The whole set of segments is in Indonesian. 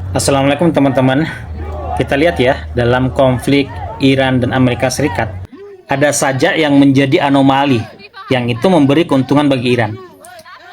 Assalamualaikum teman-teman. Kita lihat ya, dalam konflik Iran dan Amerika Serikat, ada saja yang menjadi anomali, yang itu memberi keuntungan bagi Iran.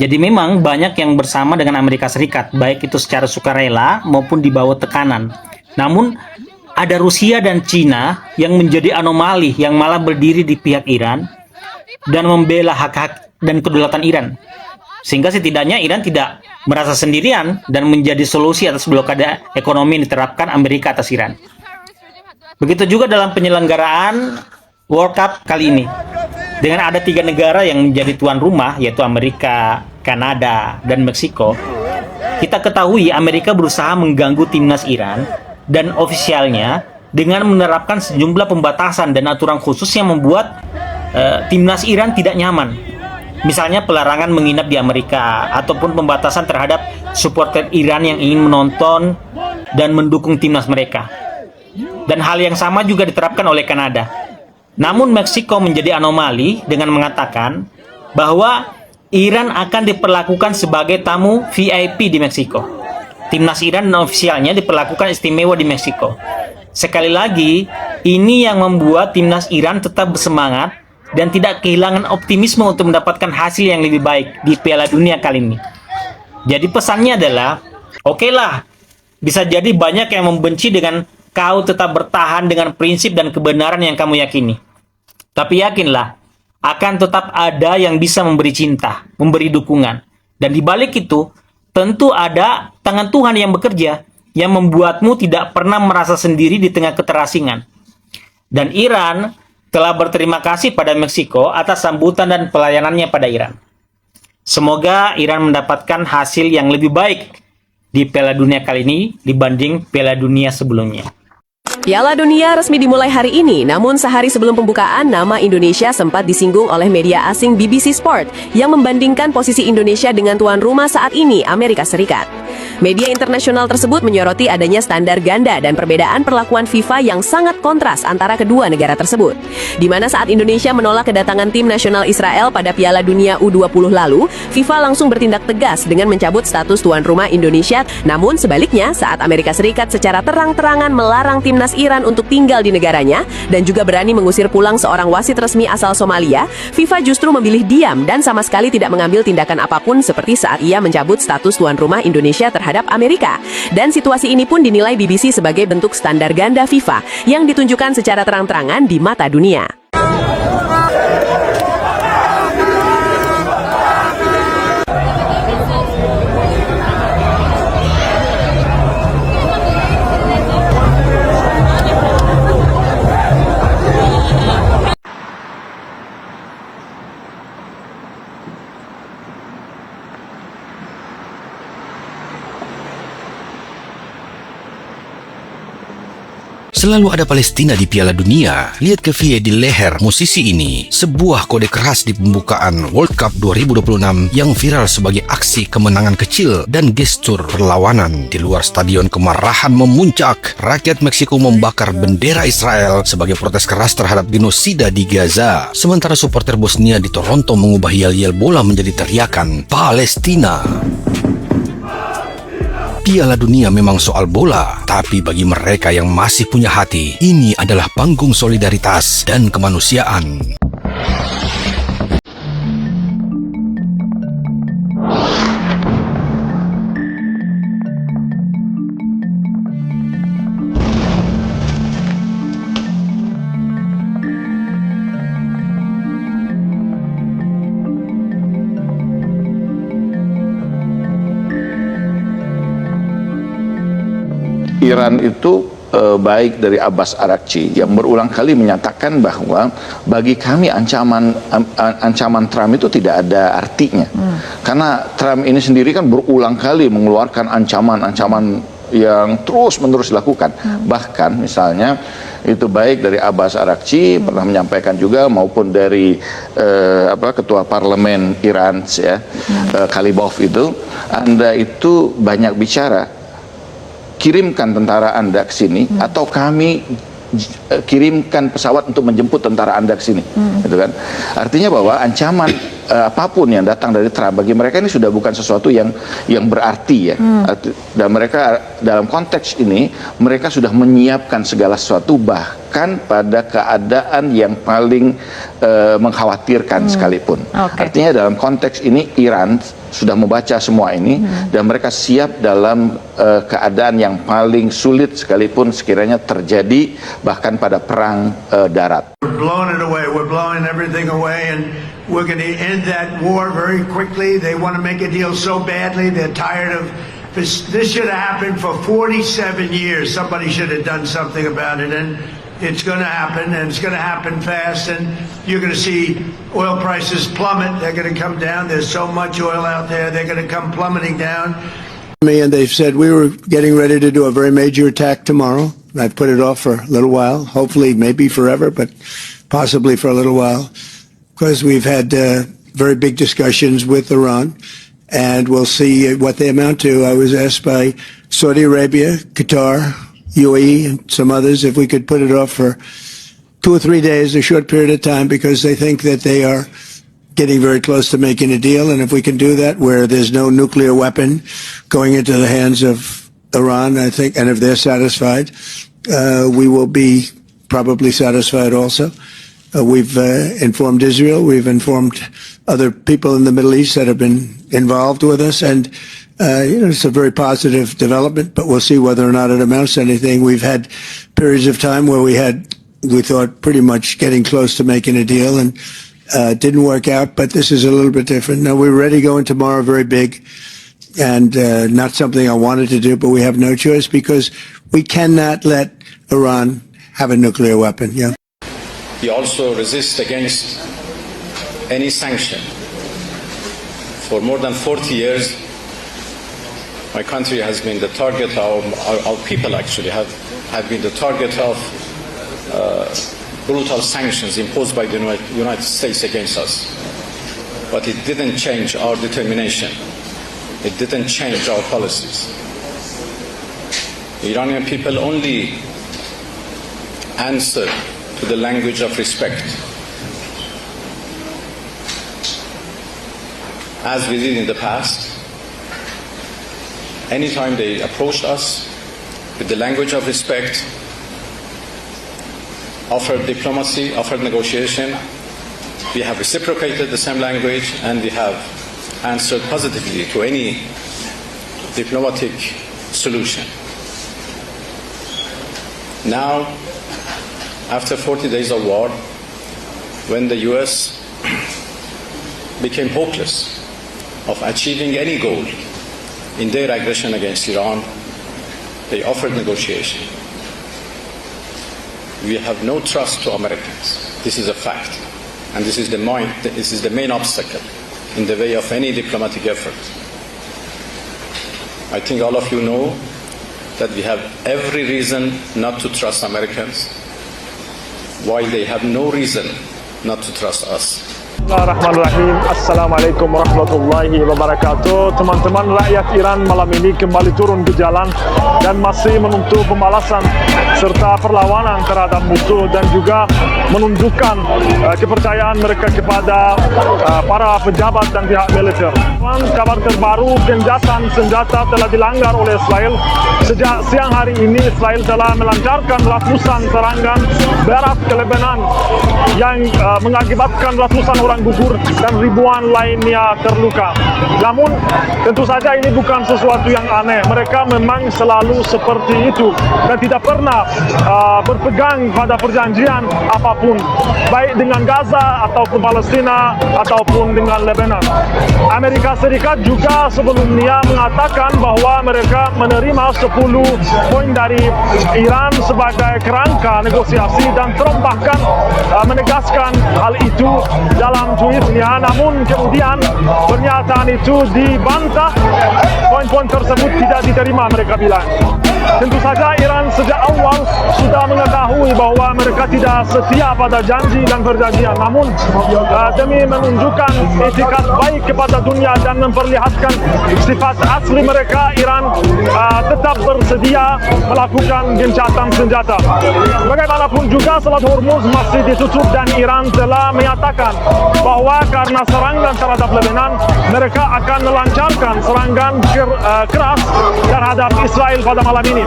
Jadi memang banyak yang bersama dengan Amerika Serikat, baik itu secara sukarela maupun di bawah tekanan. Namun ada Rusia dan Cina yang menjadi anomali, yang malah berdiri di pihak Iran dan membela hak-hak dan kedaulatan Iran. Sehingga setidaknya Iran tidak merasa sendirian dan menjadi solusi atas blokade ekonomi yang diterapkan Amerika atas Iran. Begitu juga dalam penyelenggaraan World Cup kali ini. Dengan ada 3 negara yang menjadi tuan rumah, yaitu Amerika, Kanada, dan Meksiko, kita ketahui Amerika berusaha mengganggu timnas Iran dan ofisialnya dengan menerapkan sejumlah pembatasan dan aturan khusus yang membuat timnas Iran tidak nyaman. Misalnya pelarangan menginap di Amerika ataupun pembatasan terhadap supporter Iran yang ingin menonton dan mendukung timnas mereka. Dan hal yang sama juga diterapkan oleh Kanada. Namun Meksiko menjadi anomali dengan mengatakan bahwa Iran akan diperlakukan sebagai tamu VIP di Meksiko. Timnas Iran dan ofisialnya diperlakukan istimewa di Meksiko. Sekali lagi, ini yang membuat timnas Iran tetap bersemangat dan tidak kehilangan optimisme untuk mendapatkan hasil yang lebih baik di Piala Dunia kali ini. Jadi pesannya adalah, oke lah, bisa jadi banyak yang membenci dengan kau tetap bertahan dengan prinsip dan kebenaran yang kamu yakini. Tapi yakinlah, akan tetap ada yang bisa memberi cinta, memberi dukungan. Dan di balik itu, tentu ada tangan Tuhan yang bekerja, yang membuatmu tidak pernah merasa sendiri di tengah keterasingan. Dan Iran telah berterima kasih pada Meksiko atas sambutan dan pelayanannya pada Iran. Semoga Iran mendapatkan hasil yang lebih baik di Piala Dunia kali ini dibanding Piala Dunia sebelumnya. Piala Dunia resmi dimulai hari ini, namun sehari sebelum pembukaan, nama Indonesia sempat disinggung oleh media asing BBC Sport yang membandingkan posisi Indonesia dengan tuan rumah saat ini, Amerika Serikat. Media internasional tersebut menyoroti adanya standar ganda dan perbedaan perlakuan FIFA yang sangat kontras antara kedua negara tersebut. Di mana saat Indonesia menolak kedatangan tim nasional Israel pada Piala Dunia U20 lalu, FIFA langsung bertindak tegas dengan mencabut status tuan rumah Indonesia. Namun sebaliknya, saat Amerika Serikat secara terang-terangan melarang timnas Iran untuk tinggal di negaranya dan juga berani mengusir pulang seorang wasit resmi asal Somalia, FIFA justru memilih diam dan sama sekali tidak mengambil tindakan apapun seperti saat ia mencabut status tuan rumah Indonesia terhadap Amerika. Dan situasi ini pun dinilai BBC sebagai bentuk standar ganda FIFA yang ditunjukkan secara terang-terangan di mata dunia. Selalu ada Palestina di Piala Dunia. Lihat kefiye di leher musisi ini. Sebuah kode keras di pembukaan World Cup 2026 yang viral sebagai aksi kemenangan kecil dan gestur perlawanan. Di luar stadion kemarahan memuncak. Rakyat Meksiko membakar bendera Israel sebagai protes keras terhadap genosida di Gaza. Sementara supporter Bosnia di Toronto mengubah yel-yel bola menjadi teriakan Palestina. Piala Dunia memang soal bola, tapi bagi mereka yang masih punya hati, ini adalah panggung solidaritas dan kemanusiaan. Iran itu baik dari Abbas Araghchi yang berulang kali menyatakan bahwa bagi kami ancaman Trump itu tidak ada artinya. Karena Trump ini sendiri kan berulang kali mengeluarkan ancaman-ancaman yang terus-menerus dilakukan. Bahkan misalnya itu baik dari Abbas Araghchi pernah menyampaikan juga maupun dari ketua parlemen Iran ya, Kalibov itu, Anda itu banyak bicara, kirimkan tentara Anda ke sini atau kami kirimkan pesawat untuk menjemput tentara Anda ke sini. Gitu kan. Artinya bahwa ancaman apapun yang datang dari Trump bagi mereka ini sudah bukan sesuatu yang berarti ya. Dan mereka dalam konteks ini mereka sudah menyiapkan segala sesuatu bahkan pada keadaan yang paling mengkhawatirkan sekalipun. Artinya dalam konteks ini Iran sudah membaca semua ini dan mereka siap dalam keadaan yang paling sulit sekalipun sekiranya terjadi bahkan pada perang darat. We're blowing it away. We're blowing everything away, and we're going to end that war very quickly. They want to make a deal so badly. They're tired of this. This should have happened for 47 years. Somebody should have done something about it, and it's going to happen, and it's going to happen fast, and you're going to see oil prices plummet. They're going to come down. There's so much oil out there. They're going to come plummeting down. And they've said we were getting ready to do a very major attack tomorrow. I've put it off for a little while, hopefully maybe forever, but possibly for a little while, because we've had very big discussions with Iran, and we'll see what they amount to. I was asked by Saudi Arabia, Qatar, UAE, and some others if we could put it off for 2 or 3 days, a short period of time, because they think that they are getting very close to making a deal, and if we can do that where there's no nuclear weapon going into the hands of Iran, I think, and if they're satisfied, we will be probably satisfied also. We've informed Israel, we've informed other people in the Middle East that have been involved with us, and it's a very positive development, but we'll see whether or not it amounts to anything. We've had periods of time where we thought pretty much getting close to making a deal, and didn't work out, but this is a little bit different. Now we're ready going tomorrow very big, and not something I wanted to do, but we have no choice because we cannot let Iran have a nuclear weapon. Yeah. We also resist against any sanction. For more than 40 years, my country has been the target of, our people actually have been the target of brutal sanctions imposed by the United States against us. But it didn't change our determination. It didn't change our policies. The Iranian people only answer to the language of respect. As we did in the past, anytime they approached us with the language of respect, offered diplomacy, offered negotiation, we have reciprocated the same language, and we have answered positively to any diplomatic solution. Now, after 40 days of war, when the US became hopeless of achieving any goal in their aggression against Iran, they offered negotiation. We have no trust to Americans. This is a fact. And this is the main obstacle in the way of any diplomatic effort. I think all of you know that we have every reason not to trust Americans, while they have no reason not to trust us. Bismillahirrahmanirrahim. Assalamualaikum warahmatullahi wabarakatuh. Teman-teman rakyat Iran malam ini kembali turun ke jalan dan masih menuntut pembalasan serta perlawanan terhadap musuh, dan juga menunjukkan kepercayaan mereka kepada para pejabat dan pihak militer. Kabar terbaru, gencatan senjata telah dilanggar oleh Israel. Sejak siang hari ini, Israel telah melancarkan ratusan serangan berat ke Lebanon yang mengakibatkan ratusan orang gugur dan ribuan lainnya terluka. Namun tentu saja ini bukan sesuatu yang aneh. Mereka memang selalu seperti itu dan tidak pernah berpegang pada perjanjian apapun, baik dengan Gaza ataupun Palestina ataupun dengan Lebanon. Amerika Serikat juga sebelumnya mengatakan bahwa mereka menerima 10 poin dari Iran sebagai kerangka negosiasi, dan Trump bahkan menegaskan hal itu dalam tweetnya. Namun kemudian pernyataan itu dibantah. Poin-poin tersebut tidak diterima, mereka bilang. Tentu saja Iran sejak awal sudah mengetahui bahwa mereka tidak setia pada janji dan perjanjian. Namun demi menunjukkan etikat baik kepada dunia dan memperlihatkan sifat asli mereka, Iran tetap bersedia melakukan gencatan senjata. Bagaimanapun juga Selat Hormuz masih ditutup dan Iran telah menyatakan bahwa karena serangan terhadap Lebanon, mereka akan melancarkan serangan keras terhadap Israel pada malam ini.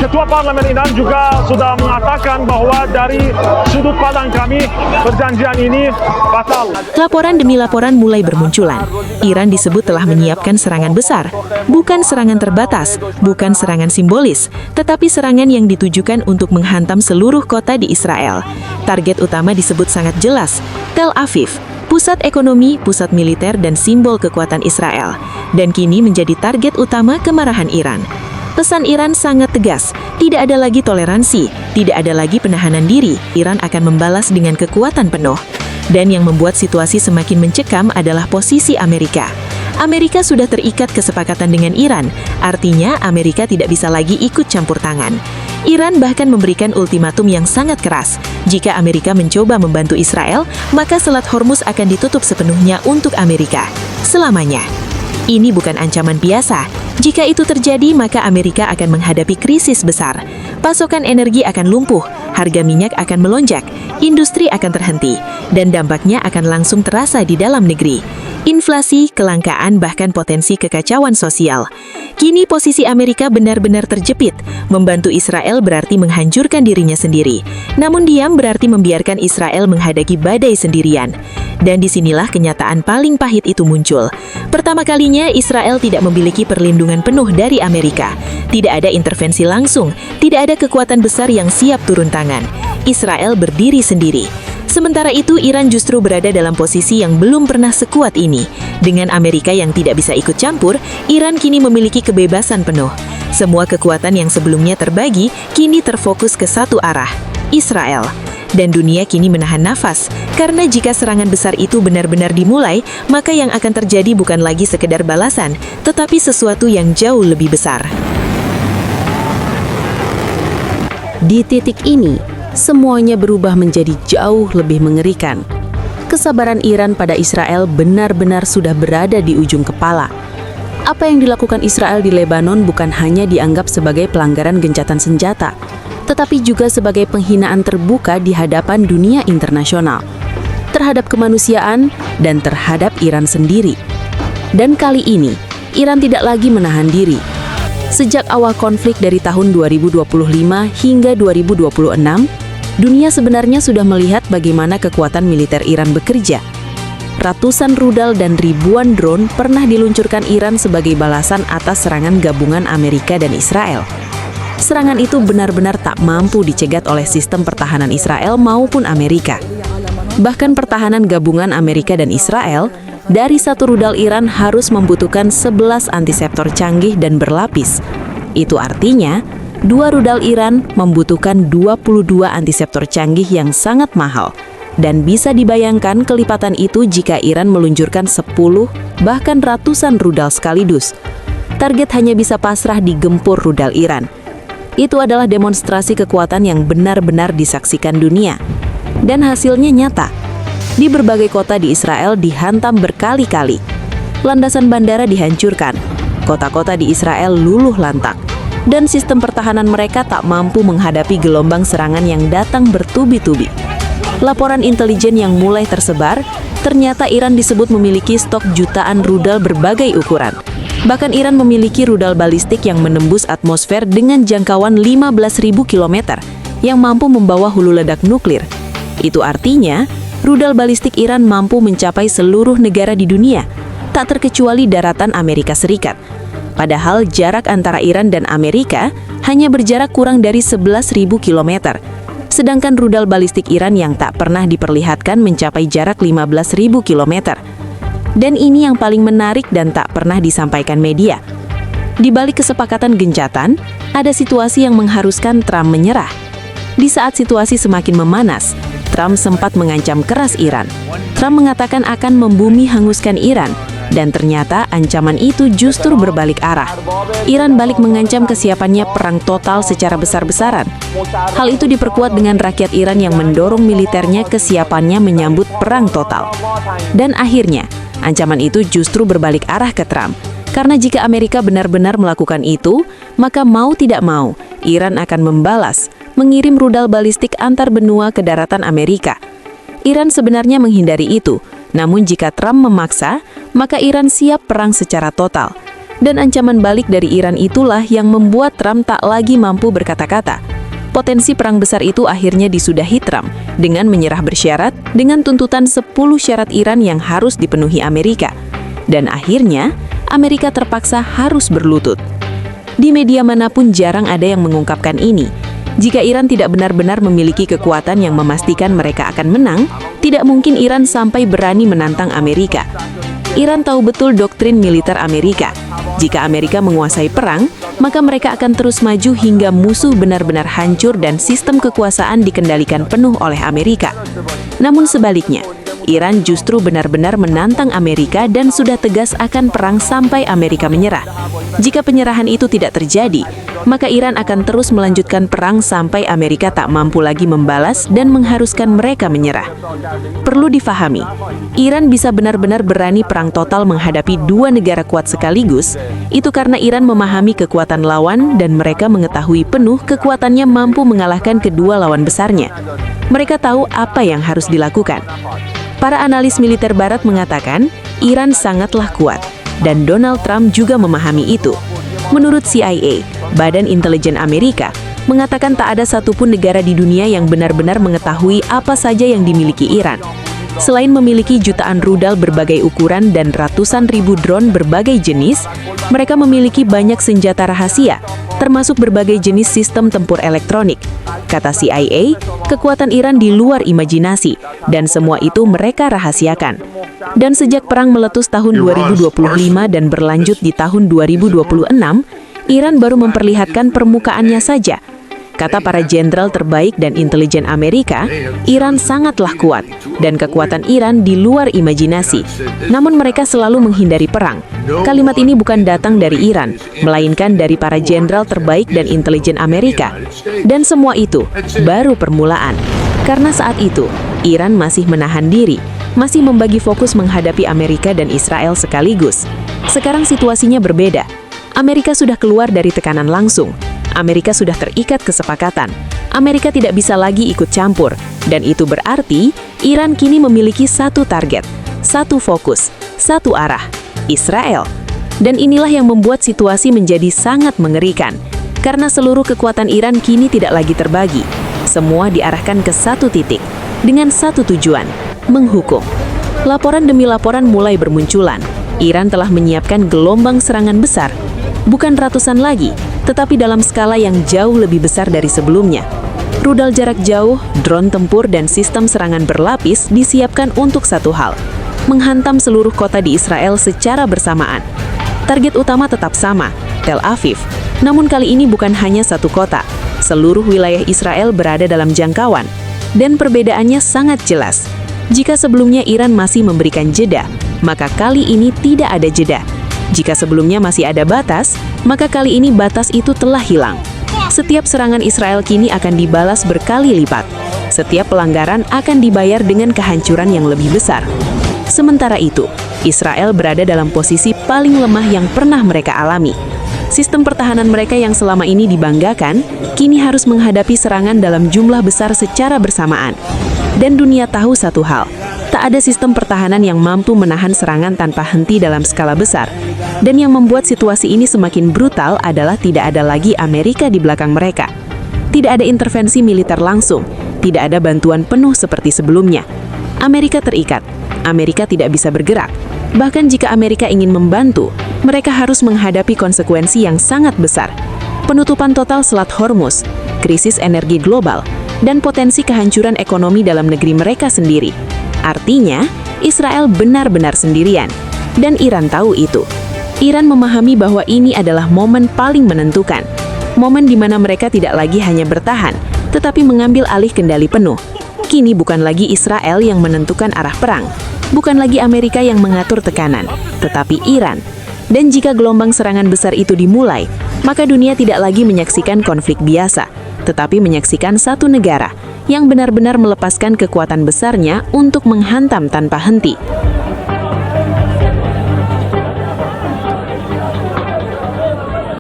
Ketua Parlemen Iran juga sudah mengatakan bahwa dari sudut pandang kami, perjanjian ini batal. Laporan demi laporan mulai bermunculan. Iran disebut telah menyiapkan serangan besar, bukan serangan terbatas, bukan serangan simbolis, tetapi serangan yang ditujukan untuk menghantam seluruh kota di Israel. Target utama disebut sangat jelas, Tel Aviv, pusat ekonomi, pusat militer, dan simbol kekuatan Israel. Dan kini menjadi target utama kemarahan Iran. Pesan Iran sangat tegas, tidak ada lagi toleransi, tidak ada lagi penahanan diri, Iran akan membalas dengan kekuatan penuh. Dan yang membuat situasi semakin mencekam adalah posisi Amerika. Amerika sudah terikat kesepakatan dengan Iran, artinya Amerika tidak bisa lagi ikut campur tangan. Iran bahkan memberikan ultimatum yang sangat keras. Jika Amerika mencoba membantu Israel, maka Selat Hormuz akan ditutup sepenuhnya untuk Amerika. Selamanya. Ini bukan ancaman biasa. Jika itu terjadi, maka Amerika akan menghadapi krisis besar. Pasokan energi akan lumpuh, harga minyak akan melonjak, industri akan terhenti, dan dampaknya akan langsung terasa di dalam negeri. Inflasi, kelangkaan, bahkan potensi kekacauan sosial. Kini posisi Amerika benar-benar terjepit. Membantu Israel berarti menghancurkan dirinya sendiri. Namun diam berarti membiarkan Israel menghadapi badai sendirian. Dan disinilah kenyataan paling pahit itu muncul. Pertama kalinya Israel tidak memiliki perlindungan penuh dari Amerika. Tidak ada intervensi langsung, tidak ada kekuatan besar yang siap turun tangan. Israel berdiri sendiri. Sementara itu, Iran justru berada dalam posisi yang belum pernah sekuat ini. Dengan Amerika yang tidak bisa ikut campur, Iran kini memiliki kebebasan penuh. Semua kekuatan yang sebelumnya terbagi, kini terfokus ke satu arah, Israel. Dan dunia kini menahan nafas, karena jika serangan besar itu benar-benar dimulai, maka yang akan terjadi bukan lagi sekedar balasan, tetapi sesuatu yang jauh lebih besar. Di titik ini, semuanya berubah menjadi jauh lebih mengerikan. Kesabaran Iran pada Israel benar-benar sudah berada di ujung kepala. Apa yang dilakukan Israel di Lebanon bukan hanya dianggap sebagai pelanggaran gencatan senjata, tetapi juga sebagai penghinaan terbuka di hadapan dunia internasional, terhadap kemanusiaan dan terhadap Iran sendiri. Dan kali ini, Iran tidak lagi menahan diri. Sejak awal konflik dari tahun 2025 hingga 2026, dunia sebenarnya sudah melihat bagaimana kekuatan militer Iran bekerja. Ratusan rudal dan ribuan drone pernah diluncurkan Iran sebagai balasan atas serangan gabungan Amerika dan Israel. Serangan itu benar-benar tak mampu dicegat oleh sistem pertahanan Israel maupun Amerika. Bahkan pertahanan gabungan Amerika dan Israel, dari satu rudal Iran harus membutuhkan 11 antiseptor canggih dan berlapis. Itu artinya, 2 rudal Iran membutuhkan 22 antiseptor canggih yang sangat mahal. Dan bisa dibayangkan kelipatan itu jika Iran meluncurkan 10, bahkan ratusan rudal sekaligus. Target hanya bisa pasrah digempur rudal Iran. Itu adalah demonstrasi kekuatan yang benar-benar disaksikan dunia. Dan hasilnya nyata. Di berbagai kota di Israel dihantam berkali-kali. Landasan bandara dihancurkan. Kota-kota di Israel luluh lantak. Dan sistem pertahanan mereka tak mampu menghadapi gelombang serangan yang datang bertubi-tubi. Laporan intelijen yang mulai tersebar, ternyata Iran disebut memiliki stok jutaan rudal berbagai ukuran. Bahkan Iran memiliki rudal balistik yang menembus atmosfer dengan jangkauan 15.000 km yang mampu membawa hulu ledak nuklir. Itu artinya, rudal balistik Iran mampu mencapai seluruh negara di dunia, tak terkecuali daratan Amerika Serikat. Padahal jarak antara Iran dan Amerika hanya berjarak kurang dari 11.000 km. Sedangkan rudal balistik Iran yang tak pernah diperlihatkan mencapai jarak 15.000 km. Dan ini yang paling menarik dan tak pernah disampaikan media. Di balik kesepakatan gencatan, ada situasi yang mengharuskan Trump menyerah. Di saat situasi semakin memanas, Trump sempat mengancam keras Iran. Trump mengatakan akan membumi hanguskan Iran Dan ternyata ancaman itu justru berbalik arah. Iran balik mengancam kesiapannya perang total secara besar-besaran. Hal itu diperkuat dengan rakyat Iran yang mendorong militernya kesiapannya menyambut perang total. Dan akhirnya, ancaman itu justru berbalik arah ke Trump. Karena jika Amerika benar-benar melakukan itu, maka mau tidak mau, Iran akan membalas, mengirim rudal balistik antar benua ke daratan Amerika. Iran sebenarnya menghindari itu, namun jika Trump memaksa, maka Iran siap perang secara total. Dan ancaman balik dari Iran itulah yang membuat Trump tak lagi mampu berkata-kata. Potensi perang besar itu akhirnya disudahi Trump dengan menyerah bersyarat dengan tuntutan 10 syarat Iran yang harus dipenuhi Amerika. Dan akhirnya, Amerika terpaksa harus berlutut. Di media manapun jarang ada yang mengungkapkan ini. Jika Iran tidak benar-benar memiliki kekuatan yang memastikan mereka akan menang, tidak mungkin Iran sampai berani menantang Amerika. Iran tahu betul doktrin militer Amerika. Jika Amerika menguasai perang, maka mereka akan terus maju hingga musuh benar-benar hancur dan sistem kekuasaan dikendalikan penuh oleh Amerika. Namun sebaliknya, Iran justru benar-benar menantang Amerika dan sudah tegas akan perang sampai Amerika menyerah. Jika penyerahan itu tidak terjadi, maka Iran akan terus melanjutkan perang sampai Amerika tak mampu lagi membalas dan mengharuskan mereka menyerah. Perlu difahami, Iran bisa benar-benar berani perang total menghadapi dua negara kuat sekaligus, itu karena Iran memahami kekuatan lawan dan mereka mengetahui penuh kekuatannya mampu mengalahkan kedua lawan besarnya. Mereka tahu apa yang harus dilakukan. Para analis militer Barat mengatakan Iran sangatlah kuat, dan Donald Trump juga memahami itu. Menurut CIA, Badan Intelijen Amerika, mengatakan tak ada satupun negara di dunia yang benar-benar mengetahui apa saja yang dimiliki Iran. Selain memiliki jutaan rudal berbagai ukuran dan ratusan ribu drone berbagai jenis, mereka memiliki banyak senjata rahasia, termasuk berbagai jenis sistem tempur elektronik. Kata CIA, kekuatan Iran di luar imajinasi, dan semua itu mereka rahasiakan. Dan sejak perang meletus tahun 2025 dan berlanjut di tahun 2026, Iran baru memperlihatkan permukaannya saja. Kata para jenderal terbaik dan intelijen Amerika, Iran sangatlah kuat, dan kekuatan Iran di luar imajinasi. Namun mereka selalu menghindari perang. Kalimat ini bukan datang dari Iran, melainkan dari para jenderal terbaik dan intelijen Amerika. Dan semua itu baru permulaan. Karena saat itu, Iran masih menahan diri, masih membagi fokus menghadapi Amerika dan Israel sekaligus. Sekarang situasinya berbeda. Amerika sudah keluar dari tekanan langsung. Amerika sudah terikat kesepakatan. Amerika tidak bisa lagi ikut campur. Dan itu berarti Iran kini memiliki satu target, satu fokus, satu arah, Israel. Dan inilah yang membuat situasi menjadi sangat mengerikan. Karena seluruh kekuatan Iran kini tidak lagi terbagi. Semua diarahkan ke satu titik, dengan satu tujuan, menghukum. Laporan demi laporan mulai bermunculan. Iran telah menyiapkan gelombang serangan besar. Bukan ratusan lagi, tetapi dalam skala yang jauh lebih besar dari sebelumnya. Rudal jarak jauh, drone tempur, dan sistem serangan berlapis disiapkan untuk satu hal, menghantam seluruh kota di Israel secara bersamaan. Target utama tetap sama, Tel Aviv. Namun kali ini bukan hanya satu kota. Seluruh wilayah Israel berada dalam jangkauan. Dan perbedaannya sangat jelas. Jika sebelumnya Iran masih memberikan jeda, maka kali ini tidak ada jeda. Jika sebelumnya masih ada batas, maka kali ini batas itu telah hilang. Setiap serangan Israel kini akan dibalas berkali lipat. Setiap pelanggaran akan dibayar dengan kehancuran yang lebih besar. Sementara itu, Israel berada dalam posisi paling lemah yang pernah mereka alami. Sistem pertahanan mereka yang selama ini dibanggakan, kini harus menghadapi serangan dalam jumlah besar secara bersamaan. Dan dunia tahu satu hal, tak ada sistem pertahanan yang mampu menahan serangan tanpa henti dalam skala besar. Dan yang membuat situasi ini semakin brutal adalah tidak ada lagi Amerika di belakang mereka. Tidak ada intervensi militer langsung, tidak ada bantuan penuh seperti sebelumnya. Amerika terikat, Amerika tidak bisa bergerak. Bahkan jika Amerika ingin membantu, mereka harus menghadapi konsekuensi yang sangat besar. Penutupan total Selat Hormuz, krisis energi global, dan potensi kehancuran ekonomi dalam negeri mereka sendiri. Artinya, Israel benar-benar sendirian. Dan Iran tahu itu. Iran memahami bahwa ini adalah momen paling menentukan. Momen di mana mereka tidak lagi hanya bertahan, tetapi mengambil alih kendali penuh. Kini bukan lagi Israel yang menentukan arah perang, bukan lagi Amerika yang mengatur tekanan, tetapi Iran. Dan jika gelombang serangan besar itu dimulai, maka dunia tidak lagi menyaksikan konflik biasa, tetapi menyaksikan satu negara yang benar-benar melepaskan kekuatan besarnya untuk menghantam tanpa henti.